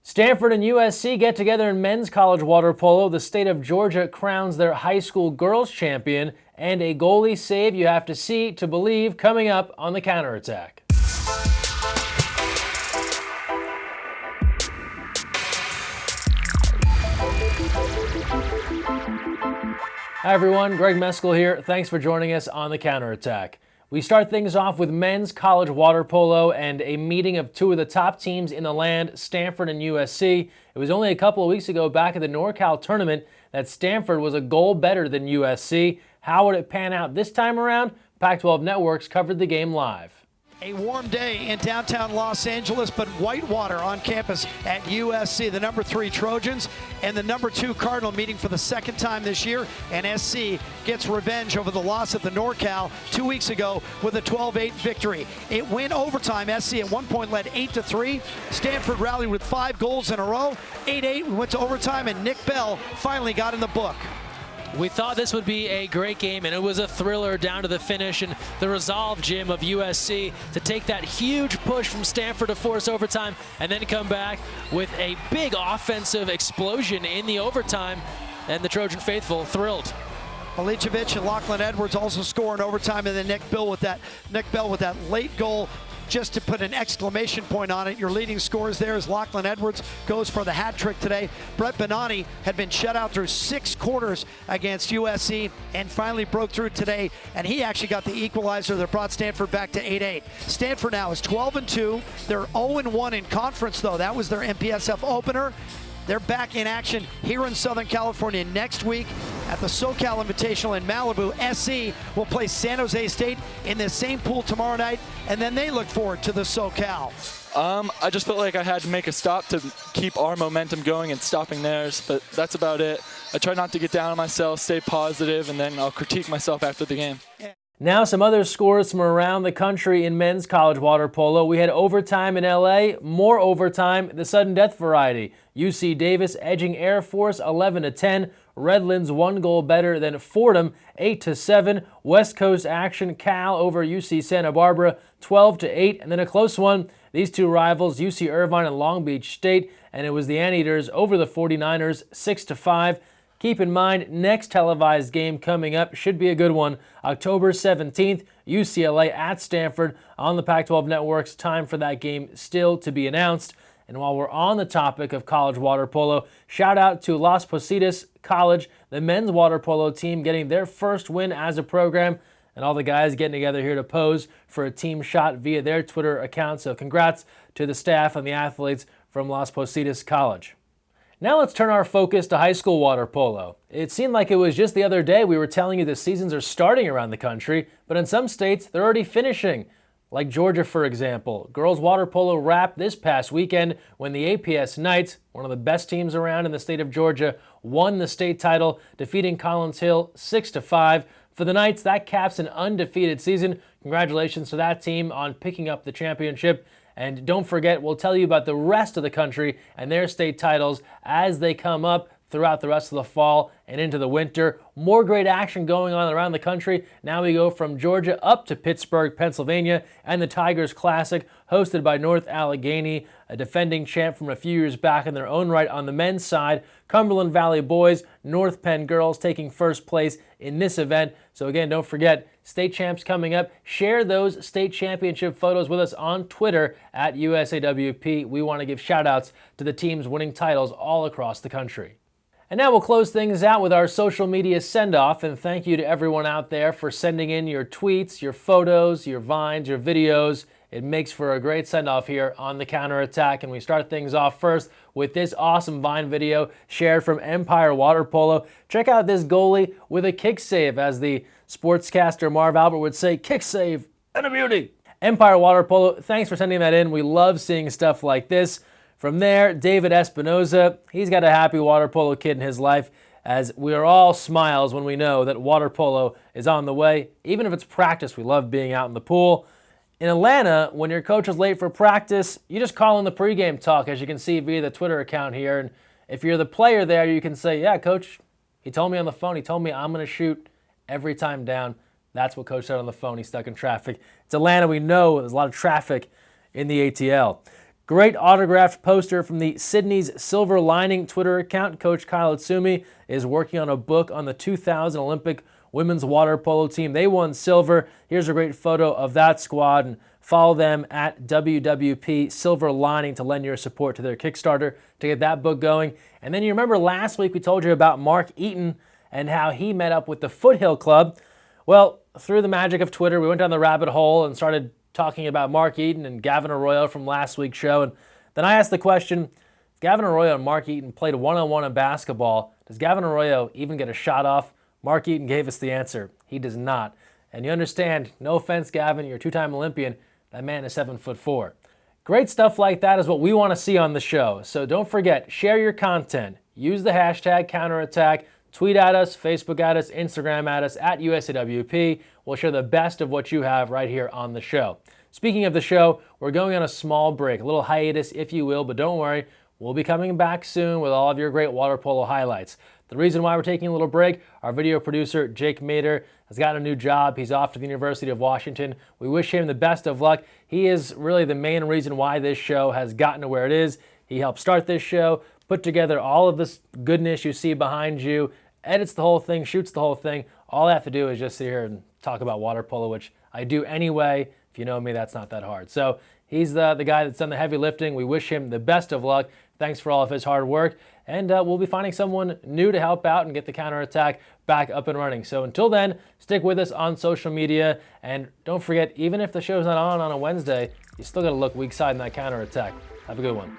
Stanford and USC get together in men's college water polo. The state of Georgia crowns their high school girls champion, and a goalie save you have to see to believe coming up on the counterattack. Hi everyone, Greg Mescall here. Thanks for joining us on the counterattack. We start things off with men's college water polo and a meeting of two of the top teams in the land, Stanford and USC. It was only a couple of weeks ago back at the NorCal tournament that Stanford was a goal better than USC. How would it pan out this time around? Pac-12 Networks covered the game live. A warm day in downtown Los Angeles, but whitewater on campus at USC. The number 3 Trojans and the number 2 Cardinal meeting for the second time this year, and SC gets revenge over the loss at the NorCal 2 weeks ago with a 12-8 victory. It went overtime. SC at one point led 8-3. Stanford rallied with 5 goals in a row. 8-8, we went to overtime, and Nick Bell finally got in the book. We thought this would be a great game, and it was a thriller down to the finish, and the resolve, Jim, of USC to take that huge push from Stanford to force overtime and then come back with a big offensive explosion in the overtime, and the Trojan faithful thrilled. Milicevic and Lachlan Edwards also score in overtime, and then Nick Bell with that late goal. Just to put an exclamation point on it, your leading scorers there is Lachlan Edwards, goes for the hat trick today. Brett Benani had been shut out through 6 quarters against USC and finally broke through today, and he actually got the equalizer that brought Stanford back to 8-8. Stanford now is 12-2. They're 0-1 in conference, though. That was their MPSF opener. They're back in action here in Southern California next week at the SoCal Invitational in Malibu. SC will play San Jose State in the same pool tomorrow night, and then they look forward to the SoCal. I just felt like I had to make a stop to keep our momentum going and stopping theirs, but that's about it. I try not to get down on myself, stay positive, and then I'll critique myself after the game. Now some other scores from around the country in men's college water polo. We had overtime in LA, more overtime, the sudden death variety. UC Davis edging Air Force 11-10. Redlands 1 goal better than Fordham 8-7. West Coast action, Cal over UC Santa Barbara 12-8. And then a close one, these two rivals, UC Irvine and Long Beach State, and it was the Anteaters over the 49ers 6-5. Keep in mind, next televised game coming up should be a good one. October 17th, UCLA at Stanford on the Pac-12 Networks. Time for that game still to be announced. And while we're on the topic of college water polo, shout out to Las Positas College, the men's water polo team getting their first win as a program, and all the guys getting together here to pose for a team shot via their Twitter account. So congrats to the staff and the athletes from Las Positas College. Now let's turn our focus to high school water polo. It seemed like it was just the other day we were telling you the seasons are starting around the country, but in some states they're already finishing. Like Georgia, for example. Girls water polo wrapped this past weekend when the APS Knights, one of the best teams around in the state of Georgia, won the state title, defeating Collins Hill 6-5. For the Knights, that caps an undefeated season. Congratulations to that team on picking up the championship. And don't forget, we'll tell you about the rest of the country and their state titles as they come up throughout the rest of the fall and into the winter. More great action going on around the country. Now we go from Georgia up to Pittsburgh, Pennsylvania, and the Tigers Classic, hosted by North Allegheny, a defending champ from a few years back in their own right on the men's side. Cumberland Valley boys, North Penn girls taking first place in this event. So again, don't forget, state champs coming up. Share those state championship photos with us on Twitter at USAWP. We want to give shout outs to the teams winning titles all across the country. And now we'll close things out with our social media send-off, and thank you to everyone out there for sending in your tweets, your photos, your vines, your videos. It makes for a great send-off here on the counterattack, and we start things off first with this awesome Vine video shared from Empire Water Polo. Check out this goalie with a kick save, as the sportscaster Marv Albert would say, kick save and a beauty. Empire Water Polo, thanks for sending that in. We love seeing stuff like this. From there, David Espinoza, he's got a happy water polo kid in his life, as we are all smiles when we know that water polo is on the way. Even if it's practice, we love being out in the pool. In Atlanta, when your coach is late for practice, you just call in the pregame talk, as you can see via the Twitter account here. And if you're the player there, you can say, yeah, coach, he told me on the phone, he told me I'm going to shoot every time down. That's what coach said on the phone. He's stuck in traffic. It's Atlanta. We know there's a lot of traffic in the ATL. Great autographed poster from the Sydney's Silver Lining Twitter account. Coach Kyle Itsumi is working on a book on the 2000 Olympic women's water polo team. They won silver. Here's a great photo of that squad, and follow them at WWP Silver Lining to lend your support to their Kickstarter to get that book going. And then you remember last week we told you about Mark Eaton and how he met up with the Foothill Club. Well, through the magic of Twitter, we went down the rabbit hole and started talking about Mark Eaton and Gavin Arroyo from last week's show. And then I asked the question, if Gavin Arroyo and Mark Eaton played one-on-one in basketball, does Gavin Arroyo even get a shot off? Mark Eaton gave us the answer. He does not. And you understand, no offense, Gavin, you're a two-time Olympian. That man is 7'4". Great stuff like that is what we want to see on the show. So don't forget, share your content. Use the hashtag counterattack. Tweet at us, Facebook at us, Instagram at us, at USAWP. We'll share the best of what you have right here on the show. Speaking of the show, we're going on a small break, a little hiatus, if you will, but don't worry, we'll be coming back soon with all of your great water polo highlights. The reason why we're taking a little break, our video producer, Jake Mader, has gotten a new job. He's off to the University of Washington. We wish him the best of luck. He is really the main reason why this show has gotten to where it is. He helped start this show, put together all of this goodness you see behind you, edits the whole thing, shoots the whole thing. All I have to do is just sit here and talk about water polo, which I do anyway. If you know me, that's not that hard. So he's the guy that's done the heavy lifting. We wish him the best of luck. Thanks for all of his hard work. And we'll be finding someone new to help out and get the counterattack back up and running. So until then, stick with us on social media. And don't forget, even if the show's not on a Wednesday, you still got to look weak side in that counterattack. Have a good one.